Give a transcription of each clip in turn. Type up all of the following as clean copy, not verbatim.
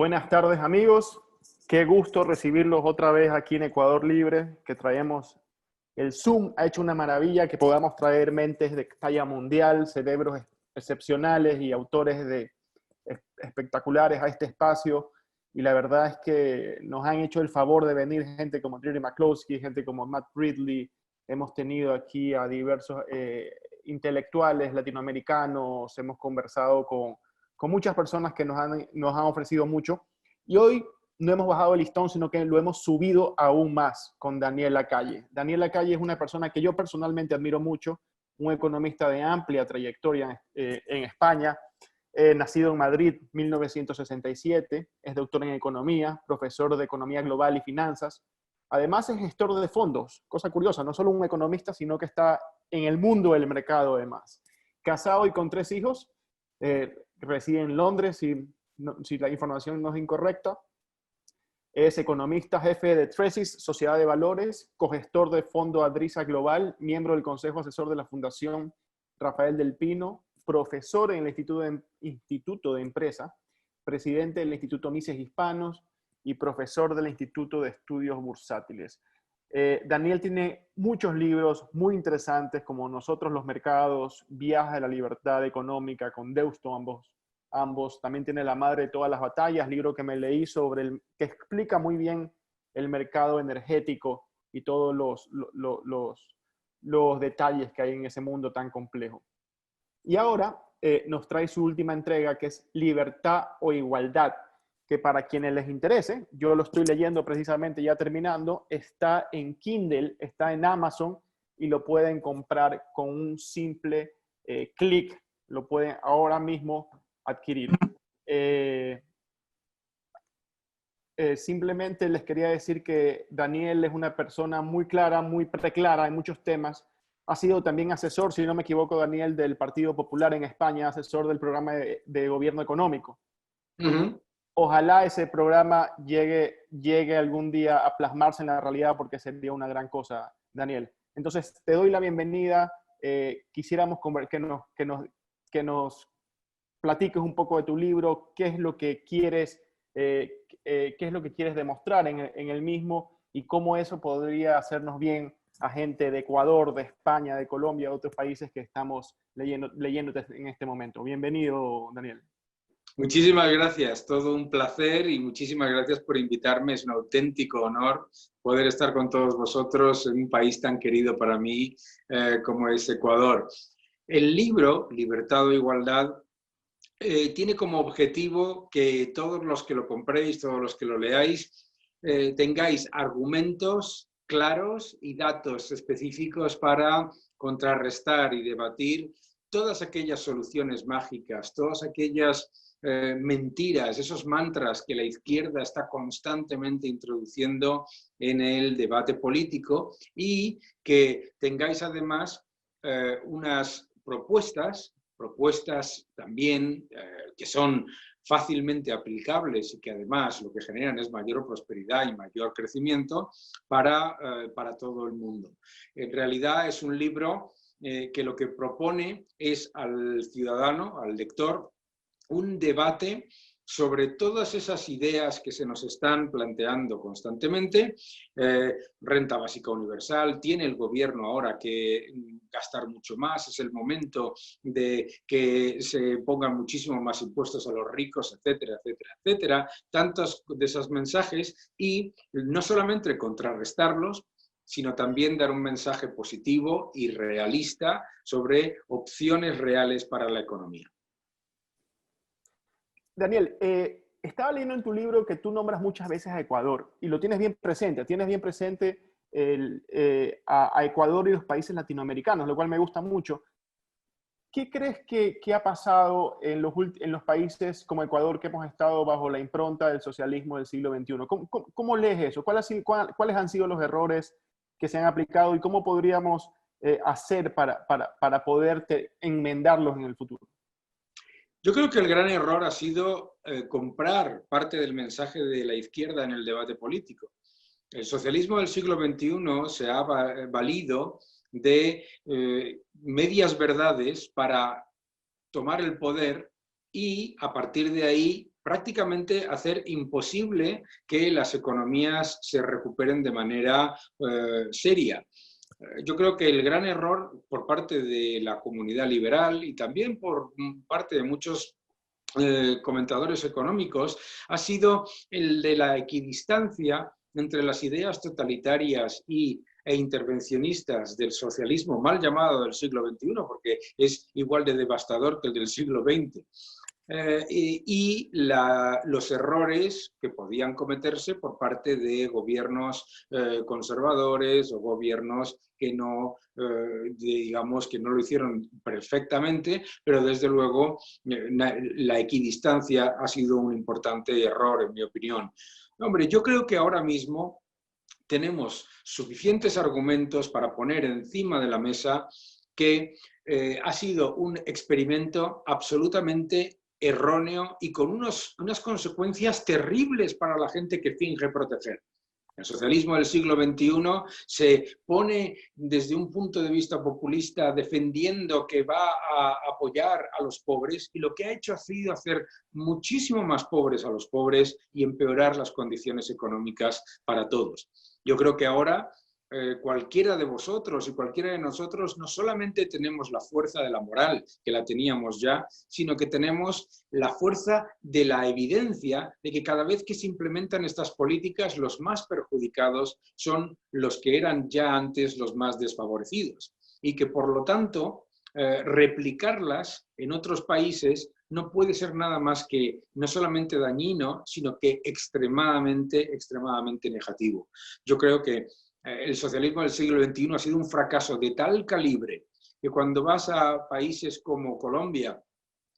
Buenas tardes, amigos. Qué gusto recibirlos otra vez aquí en Ecuador Libre, que traemos el Zoom. Ha hecho una maravilla que podamos traer mentes de talla mundial, cerebros excepcionales y autores espectaculares a este espacio. Y la verdad es que nos han hecho el favor de venir gente como Terry McCloskey, gente como Matt Ridley. Hemos tenido aquí a diversos intelectuales latinoamericanos, hemos conversado con muchas personas que nos han ofrecido mucho. Y hoy no hemos bajado el listón, sino que lo hemos subido aún más con Daniel Lacalle. Daniel Lacalle es una persona que yo personalmente admiro mucho, un economista de amplia trayectoria en España, nacido en Madrid 1967, es doctor en economía, profesor de economía global y finanzas. Además es gestor de fondos, cosa curiosa, no solo un economista, sino que está en el mundo del mercado además. Casado y con 3 hijos, reside en Londres, si la información no es incorrecta. Es economista, jefe de Tresis, Sociedad de Valores, cogestor de Fondo Adrisa Global, miembro del Consejo Asesor de la Fundación Rafael del Pino, profesor en el Instituto de Empresa, presidente del Instituto Mises Hispanos y profesor del Instituto de Estudios Bursátiles. Daniel tiene muchos libros muy interesantes, como Nosotros los Mercados, Viaje a la Libertad Económica, con Deusto ambos. También tiene La Madre de Todas las Batallas, libro que me leí que explica muy bien el mercado energético y todos los detalles que hay en ese mundo tan complejo. Y ahora nos trae su última entrega, que es Libertad o Igualdad, que para quienes les interese, yo lo estoy leyendo precisamente ya terminando, está en Kindle, está en Amazon y lo pueden comprar con un simple clic, lo pueden ahora mismo adquirir. Simplemente les quería decir que Daniel es una persona muy clara, muy preclara en muchos temas. Ha sido también asesor, si no me equivoco, Daniel, del Partido Popular en España, asesor del programa de gobierno económico. Ojalá ese programa llegue algún día a plasmarse en la realidad, porque sería una gran cosa, Daniel. Entonces, te doy la bienvenida. Quisiéramos que nos platiques un poco de tu libro, qué es lo que quieres demostrar en el mismo y cómo eso podría hacernos bien a gente de Ecuador, de España, de Colombia, de otros países que estamos leyéndote en este momento. Bienvenido, Daniel. Muchísimas gracias, todo un placer y muchísimas gracias por invitarme. Es un auténtico honor poder estar con todos vosotros en un país tan querido para mí como es Ecuador. El libro, Libertad o Igualdad, tiene como objetivo que todos los que lo compréis, todos los que lo leáis, tengáis argumentos claros y datos específicos para contrarrestar y debatir todas aquellas soluciones mágicas, todas aquellas mentiras, esos mantras que la izquierda está constantemente introduciendo en el debate político, y que tengáis además unas propuestas también que son fácilmente aplicables y que además lo que generan es mayor prosperidad y mayor crecimiento para todo el mundo. En realidad es un libro que lo que propone es al ciudadano, al lector, un debate sobre todas esas ideas que se nos están planteando constantemente. Renta básica universal, tiene el gobierno ahora que gastar mucho más, es el momento de que se pongan muchísimo más impuestos a los ricos, etcétera, etcétera, etcétera. Tantos de esos mensajes, y no solamente contrarrestarlos, sino también dar un mensaje positivo y realista sobre opciones reales para la economía. Daniel, estaba leyendo en tu libro que tú nombras muchas veces a Ecuador y lo tienes bien presente. Tienes bien presente a Ecuador y los países latinoamericanos, lo cual me gusta mucho. ¿Qué crees que ha pasado en los países como Ecuador, que hemos estado bajo la impronta del socialismo del siglo XXI? ¿Cómo lees eso? ¿Cuáles han sido los errores que se han aplicado y cómo podríamos hacer para poder enmendarlos en el futuro? Yo creo que el gran error ha sido comprar parte del mensaje de la izquierda en el debate político. El socialismo del siglo XXI se ha valido de medias verdades para tomar el poder y a partir de ahí prácticamente hacer imposible que las economías se recuperen de manera seria. Yo creo que el gran error por parte de la comunidad liberal y también por parte de muchos comentadores económicos ha sido el de la equidistancia entre las ideas totalitarias e intervencionistas del socialismo mal llamado del siglo XXI, porque es igual de devastador que el del siglo XX. Los errores que podían cometerse por parte de gobiernos conservadores o gobiernos que no, digamos, que no lo hicieron perfectamente, pero desde luego la equidistancia ha sido un importante error, en mi opinión. Hombre, yo creo que ahora mismo tenemos suficientes argumentos para poner encima de la mesa que ha sido un experimento absolutamente erróneo y con unas consecuencias terribles para la gente que finge proteger. El socialismo del siglo XXI se pone desde un punto de vista populista defendiendo que va a apoyar a los pobres y lo que ha hecho ha sido hacer muchísimo más pobres a los pobres y empeorar las condiciones económicas para todos. Yo creo que ahora cualquiera de vosotros y cualquiera de nosotros no solamente tenemos la fuerza de la moral, que la teníamos ya, sino que tenemos la fuerza de la evidencia de que cada vez que se implementan estas políticas, los más perjudicados son los que eran ya antes los más desfavorecidos. Y que por lo tanto, replicarlas en otros países no puede ser nada más que no solamente dañino, sino que extremadamente negativo. Yo creo que el socialismo del siglo XXI ha sido un fracaso de tal calibre que cuando vas a países como Colombia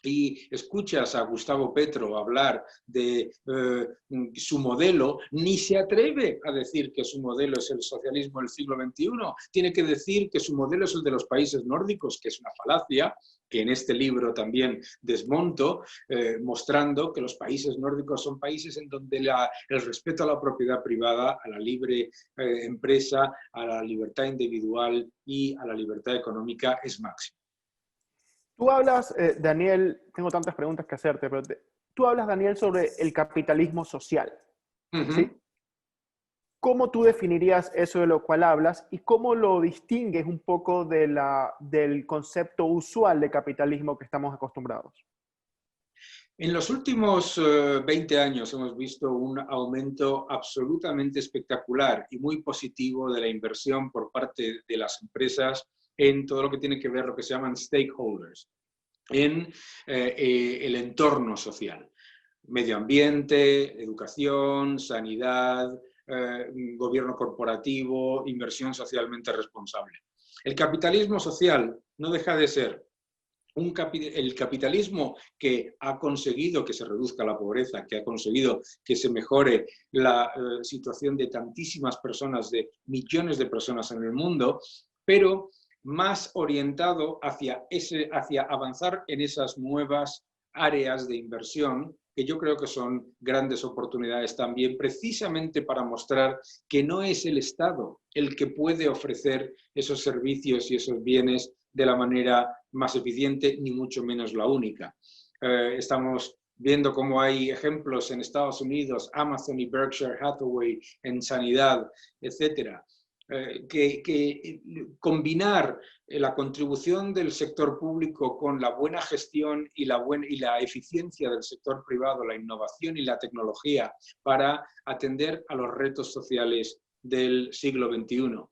y escuchas a Gustavo Petro hablar de su modelo, ni se atreve a decir que su modelo es el socialismo del siglo XXI. Tiene que decir que su modelo es el de los países nórdicos, que es una falacia, que en este libro también desmonto, mostrando que los países nórdicos son países en donde el respeto a la propiedad privada, a la libre empresa, a la libertad individual y a la libertad económica es máximo. Tú hablas, Daniel, tengo tantas preguntas que hacerte, pero tú hablas, Daniel, sobre el capitalismo social, ¿sí? ¿Cómo tú definirías eso de lo cual hablas y cómo lo distingues un poco del concepto usual de capitalismo que estamos acostumbrados? En los últimos 20 años hemos visto un aumento absolutamente espectacular y muy positivo de la inversión por parte de las empresas en todo lo que tiene que ver lo que se llaman stakeholders, en el entorno social. Medio ambiente, educación, sanidad, gobierno corporativo, inversión socialmente responsable. El capitalismo social no deja de ser el capitalismo que ha conseguido que se reduzca la pobreza, que ha conseguido que se mejore la situación de tantísimas personas, de millones de personas en el mundo, pero más orientado hacia avanzar en esas nuevas áreas de inversión que yo creo que son grandes oportunidades también, precisamente para mostrar que no es el Estado el que puede ofrecer esos servicios y esos bienes de la manera más eficiente, ni mucho menos la única. Estamos viendo cómo hay ejemplos en Estados Unidos, Amazon y Berkshire Hathaway en sanidad, etcétera. Que combinar la contribución del sector público con la buena gestión y la eficiencia del sector privado, la innovación y la tecnología para atender a los retos sociales del siglo XXI.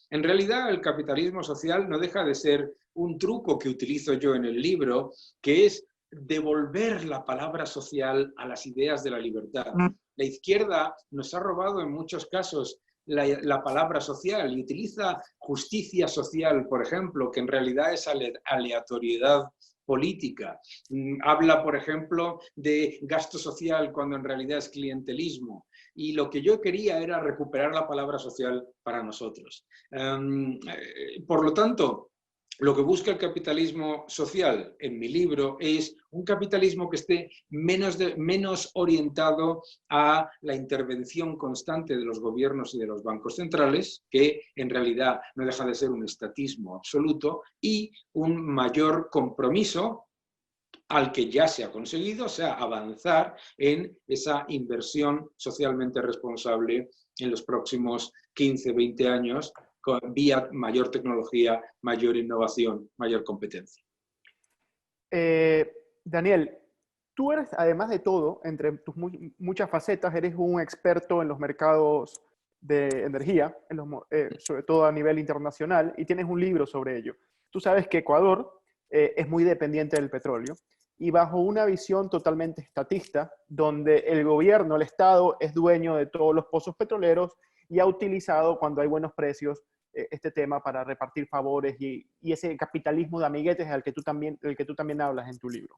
En realidad, el capitalismo social no deja de ser un truco que utilizo yo en el libro, que es devolver la palabra social a las ideas de la libertad. La izquierda nos ha robado en muchos casos la palabra social y utiliza justicia social, por ejemplo, que en realidad es aleatoriedad política. Habla, por ejemplo, de gasto social cuando en realidad es clientelismo. Y lo que yo quería era recuperar la palabra social para nosotros. Por lo tanto, lo que busca el capitalismo social en mi libro es un capitalismo que esté menos orientado a la intervención constante de los gobiernos y de los bancos centrales, que en realidad no deja de ser un estatismo absoluto, y un mayor compromiso al que ya se ha conseguido, o sea, avanzar en esa inversión socialmente responsable en los próximos 15, 20 años, vía mayor tecnología, mayor innovación, mayor competencia. Daniel, tú eres, además de todo, entre tus muchas facetas, eres un experto en los mercados de energía, sobre todo a nivel internacional, y tienes un libro sobre ello. Tú sabes que Ecuador es muy dependiente del petróleo, y bajo una visión totalmente estatista, donde el gobierno, el Estado, es dueño de todos los pozos petroleros y ha utilizado, cuando hay buenos precios, este tema para repartir favores y ese capitalismo de amiguetes del que tú también hablas en tu libro.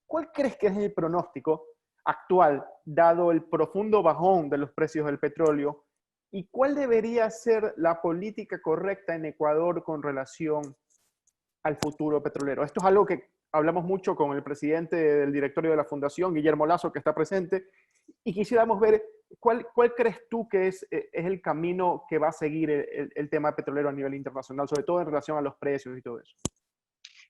¿Cuál crees que es el pronóstico actual, dado el profundo bajón de los precios del petróleo? ¿Y cuál debería ser la política correcta en Ecuador con relación al futuro petrolero? Esto es algo que hablamos mucho con el presidente del directorio de la Fundación, Guillermo Lazo, que está presente, y quisiéramos ver cuál crees tú que es el camino que va a seguir el tema petrolero a nivel internacional, sobre todo en relación a los precios y todo eso.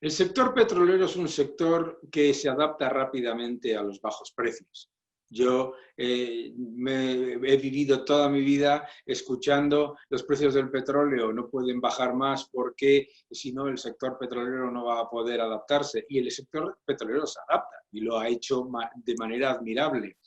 El sector petrolero es un sector que se adapta rápidamente a los bajos precios. Yo he vivido toda mi vida escuchando los precios del petróleo no pueden bajar más porque si no el sector petrolero no va a poder adaptarse. Y el sector petrolero se adapta y lo ha hecho de manera admirable.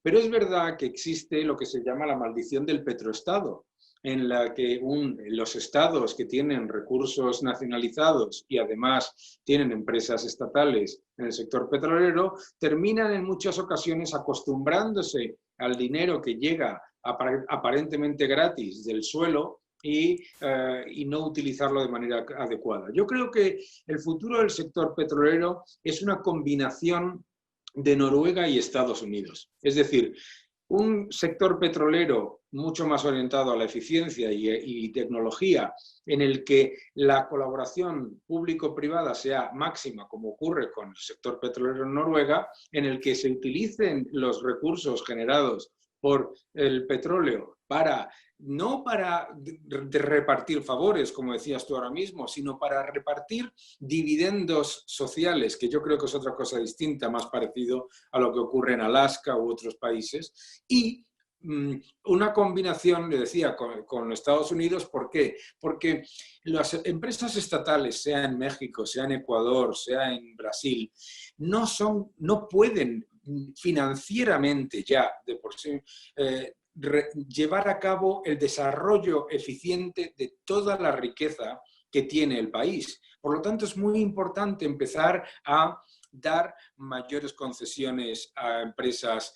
Pero es verdad que existe lo que se llama la maldición del petroestado, en la que los estados que tienen recursos nacionalizados y además tienen empresas estatales en el sector petrolero, terminan en muchas ocasiones acostumbrándose al dinero que llega aparentemente gratis del suelo y no utilizarlo de manera adecuada. Yo creo que el futuro del sector petrolero es una combinación de Noruega y Estados Unidos. Es decir, un sector petrolero mucho más orientado a la eficiencia y tecnología, en el que la colaboración público-privada sea máxima, como ocurre con el sector petrolero en Noruega, en el que se utilicen los recursos generados por el petróleo no para repartir favores, como decías tú ahora mismo, sino para repartir dividendos sociales, que yo creo que es otra cosa distinta, más parecido a lo que ocurre en Alaska u otros países, y una combinación, le decía, con Estados Unidos. ¿Por qué? Porque las empresas estatales, sea en México, sea en Ecuador, sea en Brasil, no pueden financieramente ya de por sí llevar a cabo el desarrollo eficiente de toda la riqueza que tiene el país. Por lo tanto, es muy importante empezar a dar mayores concesiones a empresas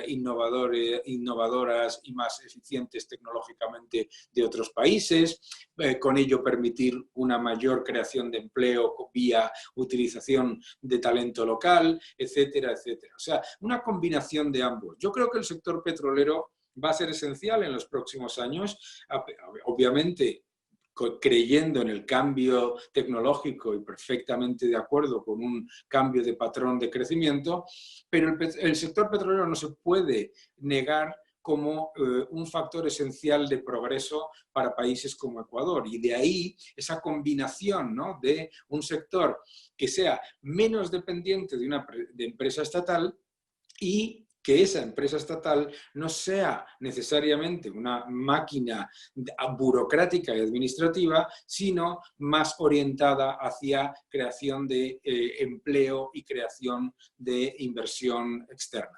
innovadoras y más eficientes tecnológicamente de otros países, con ello permitir una mayor creación de empleo vía utilización de talento local, etcétera, etcétera. O sea, una combinación de ambos. Yo creo que el sector petrolero va a ser esencial en los próximos años, obviamente creyendo en el cambio tecnológico y perfectamente de acuerdo con un cambio de patrón de crecimiento, pero el sector petrolero no se puede negar como un factor esencial de progreso para países como Ecuador. Y de ahí esa combinación, ¿no?, de un sector que sea menos dependiente de empresa estatal y que esa empresa estatal no sea necesariamente una máquina burocrática y administrativa, sino más orientada hacia creación de empleo y creación de inversión externa.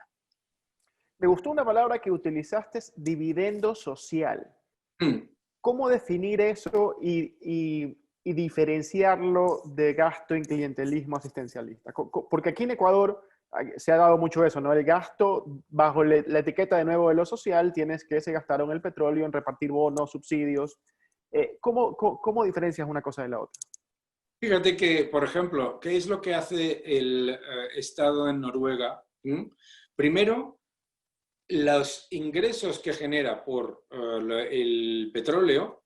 Me gustó una palabra que utilizaste, dividendo social. ¿Cómo definir eso y diferenciarlo de gasto en clientelismo asistencialista? Porque aquí en Ecuador se ha dado mucho eso, ¿no? El gasto bajo la etiqueta de nuevo de lo social, tienes que se gastaron el petróleo en repartir bonos, subsidios. ¿Cómo diferencias una cosa de la otra? Fíjate que, por ejemplo, ¿qué es lo que hace el Estado en Noruega? Primero, los ingresos que genera por el petróleo,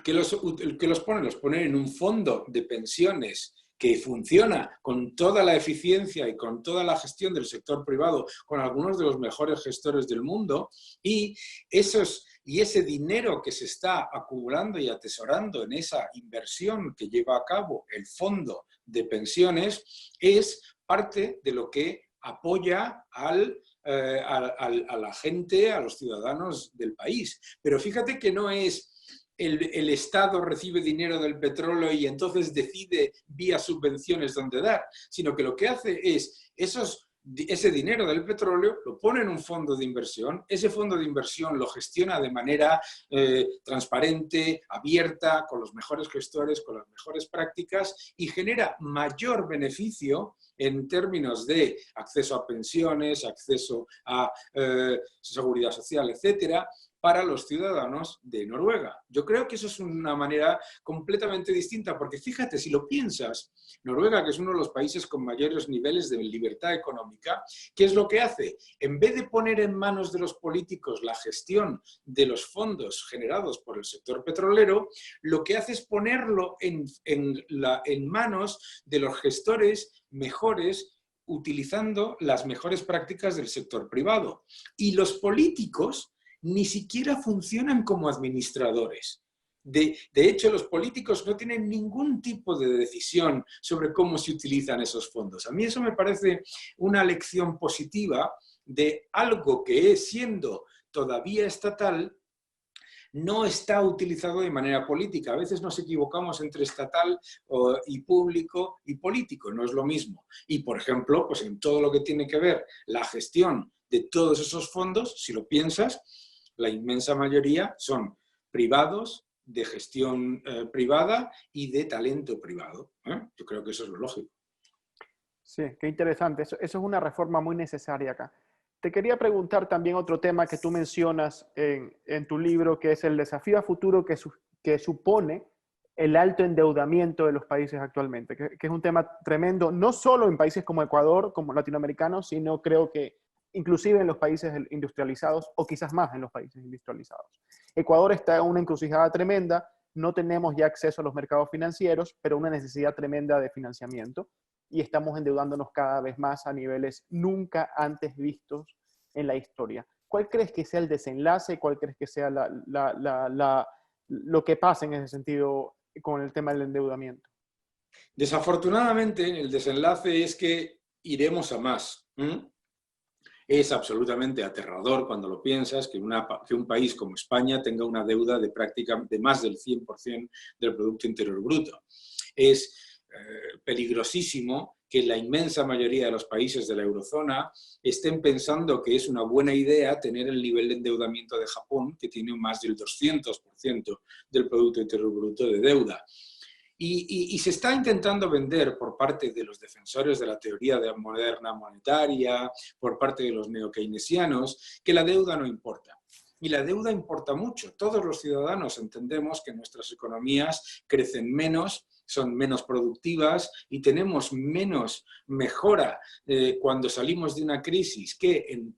que los pone en un fondo de pensiones que funciona con toda la eficiencia y con toda la gestión del sector privado, con algunos de los mejores gestores del mundo, y ese dinero que se está acumulando y atesorando en esa inversión que lleva a cabo el fondo de pensiones es parte de lo que apoya a la gente, a los ciudadanos del país. Pero fíjate que no es el Estado recibe dinero del petróleo y entonces decide vía subvenciones dónde dar, sino que lo que hace es ese dinero del petróleo lo pone en un fondo de inversión, ese fondo de inversión lo gestiona de manera transparente, abierta, con los mejores gestores, con las mejores prácticas y genera mayor beneficio en términos de acceso a pensiones, acceso a seguridad social, etcétera, para los ciudadanos de Noruega. Yo creo que eso es una manera completamente distinta, porque fíjate, si lo piensas, Noruega, que es uno de los países con mayores niveles de libertad económica, ¿qué es lo que hace? En vez de poner en manos de los políticos la gestión de los fondos generados por el sector petrolero, lo que hace es ponerlo en manos de los gestores mejores, utilizando las mejores prácticas del sector privado. Y los políticos ni siquiera funcionan como administradores. De hecho, los políticos no tienen ningún tipo de decisión sobre cómo se utilizan esos fondos. A mí eso me parece una lección positiva de algo que, siendo todavía estatal, no está utilizado de manera política. A veces nos equivocamos entre estatal y público y político, no es lo mismo. Y, por ejemplo, pues en todo lo que tiene que ver la gestión de todos esos fondos, si lo piensas, la inmensa mayoría son privados, de gestión privada y de talento privado. Yo creo que eso es lo lógico. Sí, qué interesante. Eso es una reforma muy necesaria acá. Te quería preguntar también otro tema que tú mencionas en tu libro, que es el desafío a futuro que supone el alto endeudamiento de los países actualmente, que es un tema tremendo, no solo en países como Ecuador, como latinoamericanos, sino creo que inclusive en los países industrializados o quizás más en los países industrializados. Ecuador está en una encrucijada tremenda, no tenemos ya acceso a los mercados financieros, pero una necesidad tremenda de financiamiento y estamos endeudándonos cada vez más a niveles nunca antes vistos en la historia. ¿Cuál crees que sea el desenlace? ¿Cuál crees que sea lo que pasa en ese sentido con el tema del endeudamiento? Desafortunadamente, el desenlace es que iremos a más. Es absolutamente aterrador cuando lo piensas que un país como España tenga una deuda de más del 100% del Producto Interior Bruto. Es peligrosísimo que la inmensa mayoría de los países de la eurozona estén pensando que es una buena idea tener el nivel de endeudamiento de Japón, que tiene más del 200% del Producto Interior Bruto de deuda. Y se está intentando vender por parte de los defensores de la teoría de moderna monetaria, por parte de los neokeynesianos, que la deuda no importa. Y la deuda importa mucho. Todos los ciudadanos entendemos que nuestras economías crecen menos, son menos productivas y tenemos menos mejora cuando salimos de una crisis que en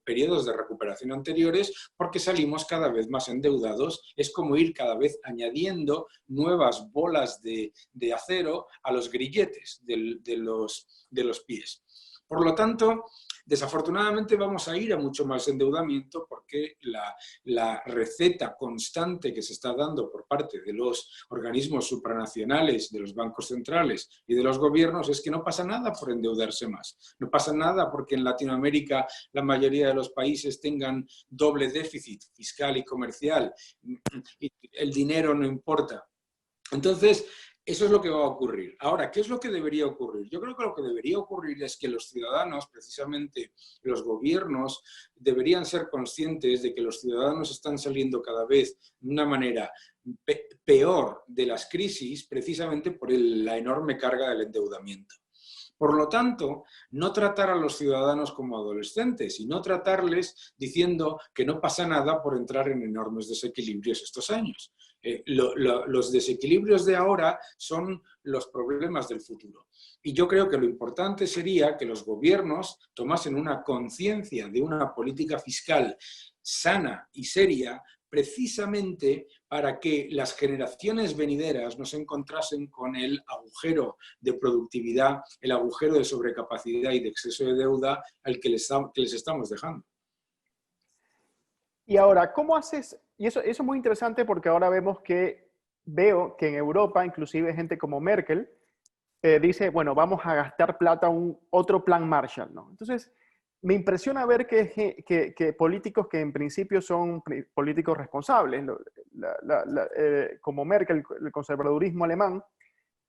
periodos de recuperación anteriores, porque salimos cada vez más endeudados. Es como ir cada vez añadiendo nuevas bolas de acero a los grilletes de los pies. Por lo tanto, desafortunadamente vamos a ir a mucho más endeudamiento porque la receta constante que se está dando por parte de los organismos supranacionales, de los bancos centrales y de los gobiernos es que no pasa nada por endeudarse más. No pasa nada porque en Latinoamérica la mayoría de los países tengan doble déficit fiscal y comercial. Y el dinero no importa. Entonces, eso es lo que va a ocurrir. Ahora, ¿qué es lo que debería ocurrir? Yo creo que lo que debería ocurrir es que los ciudadanos, precisamente los gobiernos, deberían ser conscientes de que los ciudadanos están saliendo cada vez de una manera peor de las crisis, precisamente por la enorme carga del endeudamiento. Por lo tanto, no tratar a los ciudadanos como adolescentes y no tratarles diciendo que no pasa nada por entrar en enormes desequilibrios estos años. Los desequilibrios de ahora son los problemas del futuro. Y yo creo que lo importante sería que los gobiernos tomasen una conciencia de una política fiscal sana y seria, precisamente para que las generaciones venideras no se encontrasen con el agujero de productividad, el agujero de sobrecapacidad y de exceso de deuda al que les estamos dejando. Y ahora, ¿cómo haces? Y eso es muy interesante porque ahora veo que en Europa, inclusive gente como Merkel, dice, bueno, vamos a gastar plata otro plan Marshall, ¿no? Entonces, me impresiona ver que políticos que en principio son políticos responsables, como Merkel, el conservadurismo alemán,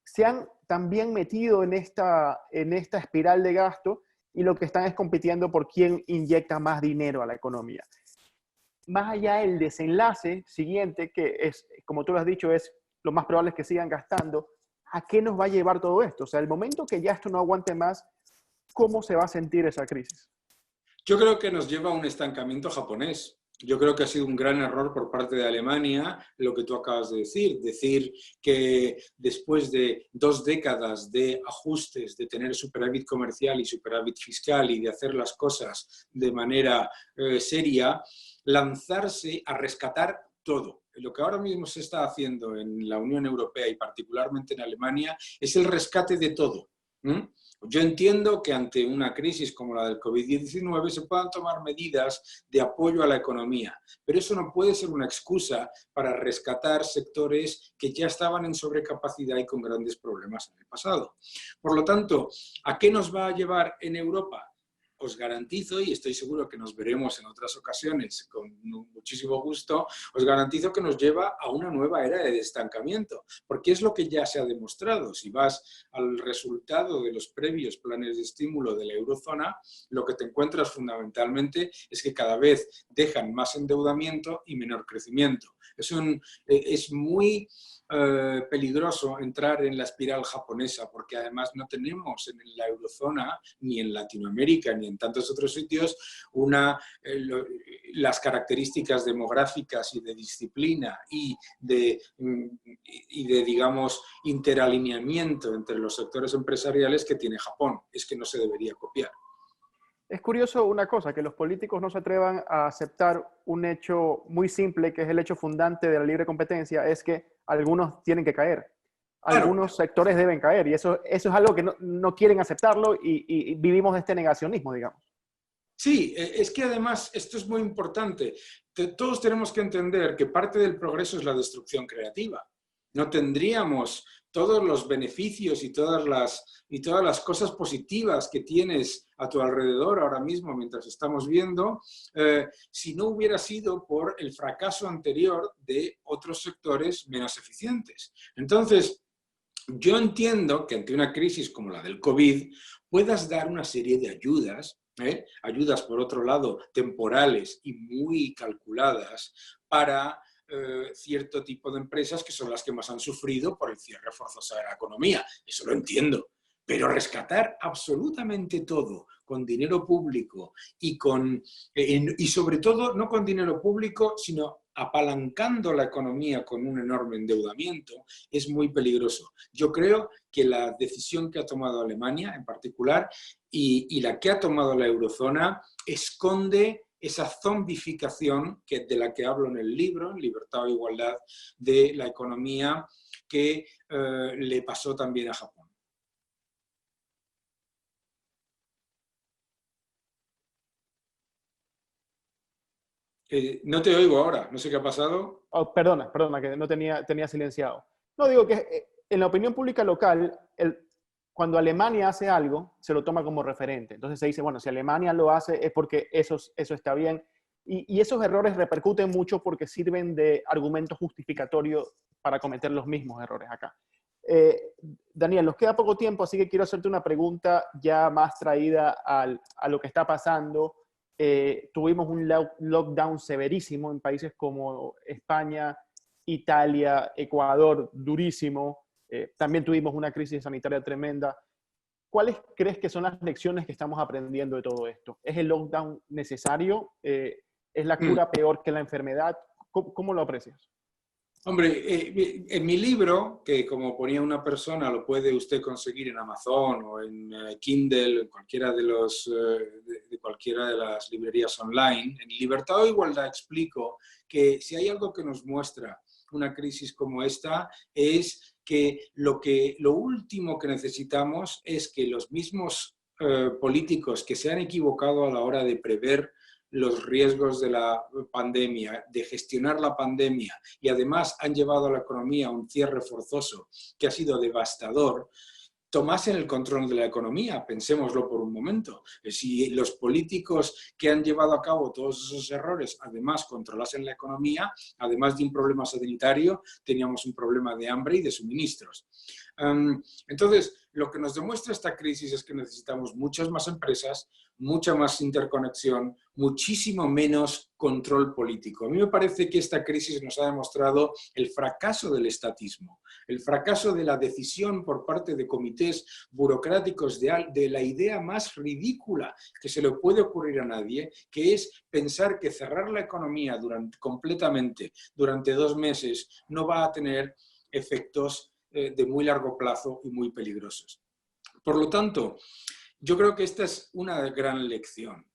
se han también metido en esta espiral de gasto y lo que están es compitiendo por quién inyecta más dinero a la economía. Más allá del desenlace siguiente, que es, como tú lo has dicho, es lo más probable es que sigan gastando, ¿a qué nos va a llevar todo esto? O sea, el momento que ya esto no aguante más, ¿cómo se va a sentir esa crisis? Yo creo que nos lleva a un estancamiento japonés. Yo creo que ha sido un gran error por parte de Alemania lo que tú acabas de decir que después de 2 décadas de ajustes, de tener superávit comercial y superávit fiscal y de hacer las cosas de manera seria, lanzarse a rescatar todo. Lo que ahora mismo se está haciendo en la Unión Europea y particularmente en Alemania es el rescate de todo. Yo entiendo que ante una crisis como la del COVID-19 se puedan tomar medidas de apoyo a la economía, pero eso no puede ser una excusa para rescatar sectores que ya estaban en sobrecapacidad y con grandes problemas en el pasado. Por lo tanto, ¿a qué nos va a llevar en Europa? Os garantizo, y estoy seguro que nos veremos en otras ocasiones con muchísimo gusto, os garantizo que nos lleva a una nueva era de estancamiento, porque es lo que ya se ha demostrado. Si vas al resultado de los previos planes de estímulo de la eurozona, lo que te encuentras fundamentalmente es que cada vez dejan más endeudamiento y menor crecimiento. Es muy peligroso entrar en la espiral japonesa, porque además no tenemos en la eurozona, ni en Latinoamérica, ni en tantos otros sitios, las características demográficas y de disciplina y de, digamos, interalineamiento entre los sectores empresariales que tiene Japón. Es que no se debería copiar. Es curioso una cosa, que los políticos no se atrevan a aceptar un hecho muy simple, que es el hecho fundante de la libre competencia, es que algunos tienen que caer. Algunos Claro. sectores deben caer, y eso es algo que no quieren aceptarlo y vivimos de este negacionismo, digamos. Sí, es que además esto es muy importante. Todos tenemos que entender que parte del progreso es la destrucción creativa. No tendríamos todos los beneficios y todas las cosas positivas que tienes a tu alrededor ahora mismo mientras estamos viendo, si no hubiera sido por el fracaso anterior de otros sectores menos eficientes. Entonces, yo entiendo que ante una crisis como la del COVID puedas dar una serie de ayudas, ayudas por otro lado temporales y muy calculadas para cierto tipo de empresas que son las que más han sufrido por el cierre forzoso de la economía. Eso lo entiendo. Pero rescatar absolutamente todo con dinero público y sobre todo no con dinero público, sino apalancando la economía con un enorme endeudamiento, es muy peligroso. Yo creo que la decisión que ha tomado Alemania en particular y la que ha tomado la eurozona esconde esa zombificación de la que hablo en el libro, en Libertad e Igualdad, de la economía que le pasó también a Japón. No te oigo ahora, no sé qué ha pasado. Oh, perdona, que no tenía silenciado. No, digo que en la opinión pública local, cuando Alemania hace algo, se lo toma como referente. Entonces se dice, bueno, si Alemania lo hace es porque eso está bien. Y esos errores repercuten mucho porque sirven de argumento justificatorio para cometer los mismos errores acá. Daniel, nos queda poco tiempo, así que quiero hacerte una pregunta ya más traída a lo que está pasando. Tuvimos un lockdown severísimo en países como España, Italia, Ecuador, durísimo. También tuvimos una crisis sanitaria tremenda. ¿Cuáles crees que son las lecciones que estamos aprendiendo de todo esto? ¿Es el lockdown necesario? ¿Es la cura peor que la enfermedad? ¿Cómo lo aprecias? Hombre, en mi libro, que como ponía una persona, lo puede usted conseguir en Amazon o en Kindle, en cualquiera de cualquiera de las librerías online, en Libertad o Igualdad explico que si hay algo que nos muestra una crisis como esta es que lo último que necesitamos es que los mismos políticos que se han equivocado a la hora de prever los riesgos de la pandemia, de gestionar la pandemia y además han llevado a la economía a un cierre forzoso que ha sido devastador, tomasen el control de la economía. Pensémoslo por un momento. Si los políticos que han llevado a cabo todos esos errores además controlasen la economía, además de un problema sanitario, teníamos un problema de hambre y de suministros. Entonces, lo que nos demuestra esta crisis es que necesitamos muchas más empresas, mucha más interconexión, muchísimo menos control político. A mí me parece que esta crisis nos ha demostrado el fracaso del estatismo, el fracaso de la decisión por parte de comités burocráticos de la idea más ridícula que se le puede ocurrir a nadie, que es pensar que cerrar la economía completamente durante 2 meses no va a tener efectos de muy largo plazo y muy peligrosos. Por lo tanto, yo creo que esta es una gran lección.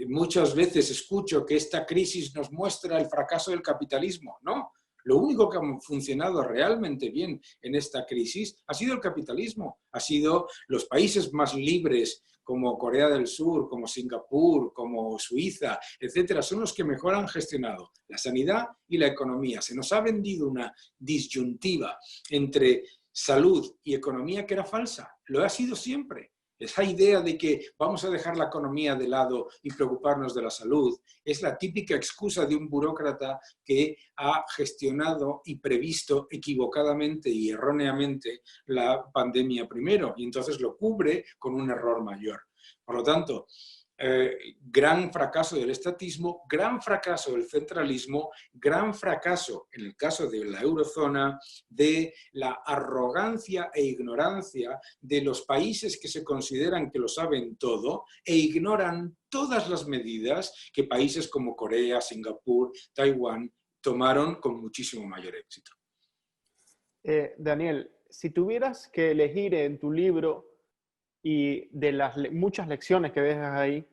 Muchas veces escucho que esta crisis nos muestra el fracaso del capitalismo. No, lo único que ha funcionado realmente bien en esta crisis ha sido el capitalismo, ha sido los países más libres como Corea del Sur, como Singapur, como Suiza, etcétera, son los que mejor han gestionado la sanidad y la economía. Se nos ha vendido una disyuntiva entre salud y economía que era falsa. Lo ha sido siempre. Esa idea de que vamos a dejar la economía de lado y preocuparnos de la salud es la típica excusa de un burócrata que ha gestionado y previsto equivocadamente y erróneamente la pandemia primero y entonces lo cubre con un error mayor. Por lo tanto, gran fracaso del estatismo, gran fracaso del centralismo, gran fracaso, en el caso de la eurozona, de la arrogancia e ignorancia de los países que se consideran que lo saben todo e ignoran todas las medidas que países como Corea, Singapur, Taiwán tomaron con muchísimo mayor éxito. Daniel, si tuvieras que elegir en tu libro y de las muchas lecciones que dejas ahí,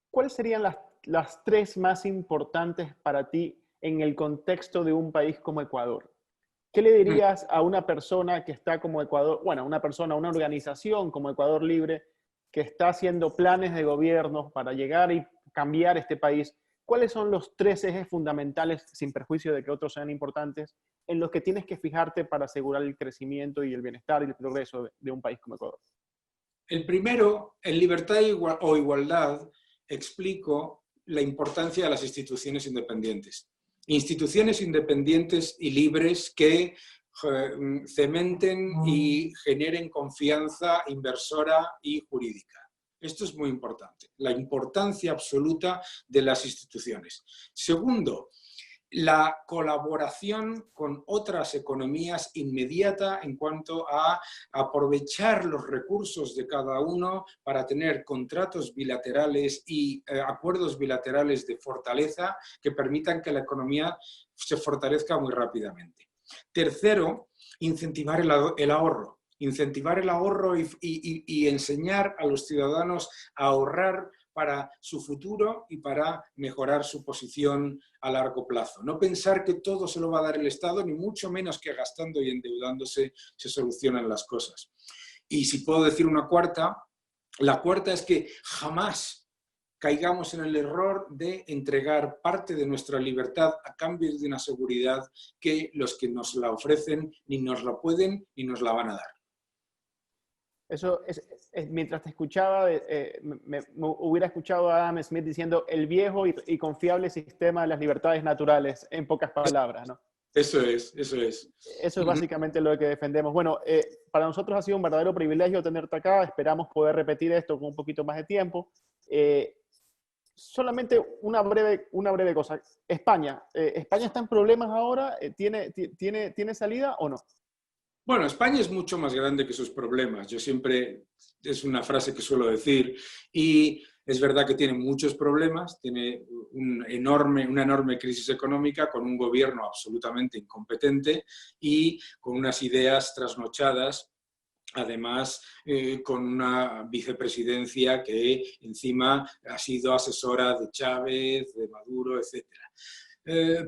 ¿cuáles serían las 3 más importantes para ti en el contexto de un país como Ecuador? ¿Qué le dirías a una persona que está como Ecuador, bueno, una organización como Ecuador Libre, que está haciendo planes de gobierno para llegar y cambiar este país? ¿Cuáles son los 3 ejes fundamentales, sin perjuicio de que otros sean importantes, en los que tienes que fijarte para asegurar el crecimiento y el bienestar y el progreso de un país como Ecuador? El primero, en libertad o igualdad, explico la importancia de las instituciones independientes. Instituciones independientes y libres que cementen y generen confianza inversora y jurídica. Esto es muy importante, la importancia absoluta de las instituciones. Segundo, la colaboración con otras economías inmediata en cuanto a aprovechar los recursos de cada uno para tener contratos bilaterales y acuerdos bilaterales de fortaleza que permitan que la economía se fortalezca muy rápidamente. Tercero, incentivar el ahorro. Incentivar el ahorro y enseñar a los ciudadanos a ahorrar para su futuro y para mejorar su posición a largo plazo. No pensar que todo se lo va a dar el Estado, ni mucho menos que gastando y endeudándose se solucionan las cosas. Y si puedo decir una cuarta, la cuarta es que jamás caigamos en el error de entregar parte de nuestra libertad a cambio de una seguridad que los que nos la ofrecen ni nos la pueden ni nos la van a dar. Eso mientras te escuchaba, me hubiera escuchado a Adam Smith diciendo el viejo y confiable sistema de las libertades naturales, en pocas palabras, ¿no? Eso es, eso es. Eso es básicamente lo que defendemos. Bueno, para nosotros ha sido un verdadero privilegio tenerte acá. Esperamos poder repetir esto con un poquito más de tiempo. Solamente una breve cosa. España está en problemas ahora. ¿Tiene salida o no? Bueno, España es mucho más grande que sus problemas. Yo siempre, es una frase que suelo decir, y es verdad que tiene muchos problemas, tiene una enorme crisis económica con un gobierno absolutamente incompetente y con unas ideas trasnochadas, además con una vicepresidencia que encima ha sido asesora de Chávez, de Maduro, etcétera.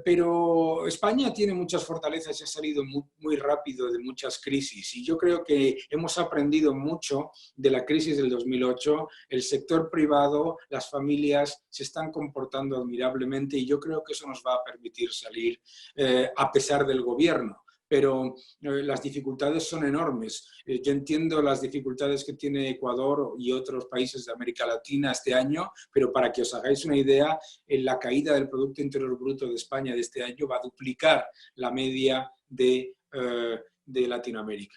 Pero España tiene muchas fortalezas y ha salido muy rápido de muchas crisis y yo creo que hemos aprendido mucho de la crisis del 2008. El sector privado, las familias se están comportando admirablemente y yo creo que eso nos va a permitir salir a pesar del gobierno. pero las dificultades son enormes. Yo entiendo las dificultades que tiene Ecuador y otros países de América Latina este año, pero para que os hagáis una idea, la caída del Producto Interior Bruto de España de este año va a duplicar la media de Latinoamérica.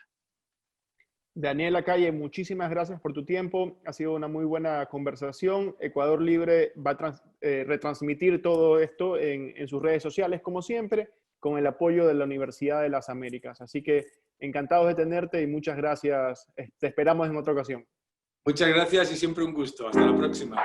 Daniel Lacalle, muchísimas gracias por tu tiempo. Ha sido una muy buena conversación. Ecuador Libre va a retransmitir todo esto en sus redes sociales, como siempre, con el apoyo de la Universidad de las Américas. Así que encantados de tenerte y muchas gracias. Te esperamos en otra ocasión. Muchas gracias y siempre un gusto. Hasta la próxima.